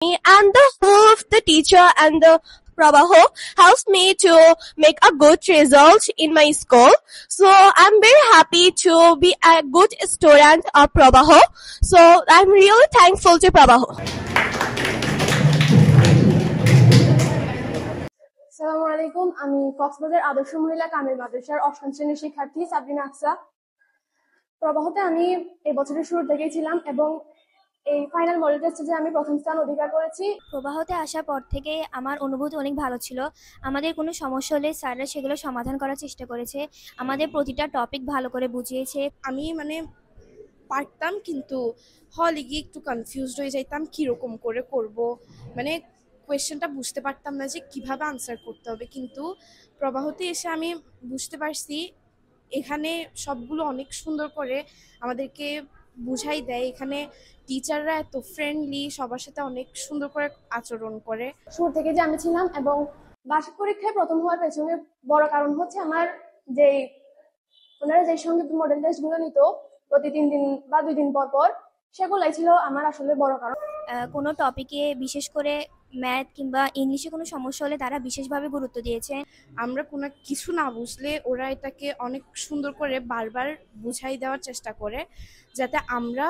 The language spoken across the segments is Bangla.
And the whole of the teacher and the Prabha helps me to make a good result in my school. So I'm very happy to be a good student of Prabha. So I'm really thankful to Prabha. আসসালামু আলাইকুম, আমি কক্সবাজার আদর্শ মহিলা কামিল মাদ্রাসার অষ্টম শ্রেণীর শিক্ষার্থী সাবরিনা আকসা। প্রবাহতে আমি এই বছরের শুরু থেকেই ছিলাম এবং এই ফাইনাল মডেল টেস্টে যে আমি প্রথম স্থান অধিকার করেছি। প্রবাহতে আসার পর থেকে আমার অনুভূতি অনেক ভালো ছিল। আমাদের কোনো সমস্যা হলে স্যাররা সেগুলো সমাধান করার চেষ্টা করেছে, আমাদের প্রতিটা টপিক ভালো করে বুঝিয়েছে। আমি পারতাম, কিন্তু হলে গিয়ে একটু কনফিউজড হয়ে যাইতাম কীরকম করে করব, কোয়েশ্চেনটা বুঝতে পারতাম না যে কিভাবে আনসার করতে হবে। কিন্তু প্রবাহতে এসে আমি বুঝতে পারছি এখানে সবগুলো অনেক সুন্দর করে আমাদেরকে বুঝাই দেয়। এখানে টিচাররা এত ফ্রেন্ডলি, সবার সাথে অনেক সুন্দর করে আচরণ করে। শুরু থেকে যে আমি ছিলাম এবং বার্ষিক পরীক্ষায় প্রথম হওয়ার পেছনে বড় কারণ হচ্ছে আমার যে ওনারা যে সঙ্গে মডেল টেস্টগুলো নিত প্রতি 3 দিন বা 2 দিন পর পর, সেগুলাই ছিল আমার আসলে বড় কারণ। কোনো টপিকে বিশেষ করে ম্যাথ কিংবা ইংলিশে কোনো সমস্যা হলে তারা বিশেষভাবে গুরুত্ব দিয়েছে। আমরা কোনো কিছু না বুঝলে ওরা এটাকে অনেক সুন্দর করে বারবার বুঝাই দেওয়ার চেষ্টা করে, যাতে আমরা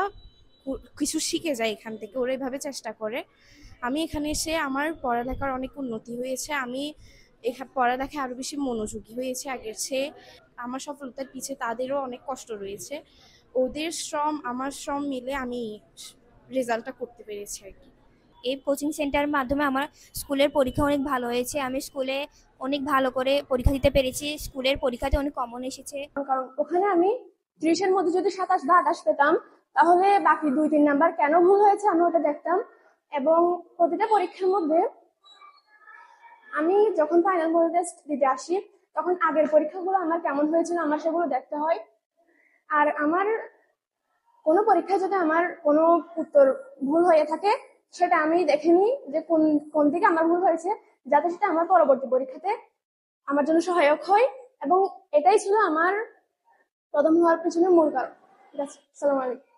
কিছু শিখে যাই এখান থেকে। ওরা এইভাবে চেষ্টা করে। আমি এখানে এসে আমার পড়ালেখার অনেক উন্নতি হয়েছে। আমি পড়ালেখায় আরও বেশি মনোযোগী হয়েছে আগের চেয়ে। আমার সফলতার পিছে তাদেরও অনেক কষ্ট রয়েছে। ওদের শ্রম আমার শ্রম মিলে আমি রেজাল্টটা করতে পেরেছি আর কি। এই কোচিং সেন্টারের মাধ্যমে আমার স্কুলের পরীক্ষা অনেক ভালো হয়েছে। আমি স্কুলে অনেক ভালো করে পরীক্ষা দিতে পেরেছি। স্কুলের পরীক্ষাতে অনেক কমন এসেছে। কারণ ওখানে আমি 30-এর মধ্যে যদি 27 বা 28 পেতাম, তাহলে বাকি 2-3 নাম্বার কেন ভুল হয়েছে আমি ওটা দেখতাম। এবং প্রতিটা পরীক্ষার মধ্যে আমি যখন ফাইনাল মডেল টেস্ট দিতে আসি, তখন আগের পরীক্ষাগুলো আমার কেমন হয়েছিল আমার সেগুলো দেখতে হয়। আর আমার কোনো পরীক্ষায় যদি আমার কোনো উত্তর ভুল হয়ে থাকে, সেটা আমি দেখে নিই যে কোন দিকে আমার ভুল হয়েছে, যাতে সেটা আমার পরবর্তী পরীক্ষাতে আমার জন্য সহায়ক হয়। এবং এটাই ছিল আমার প্রথম হওয়ার পেছনে মূল কারণ। ঠিক আছে, আসসালামু আলাইকুম।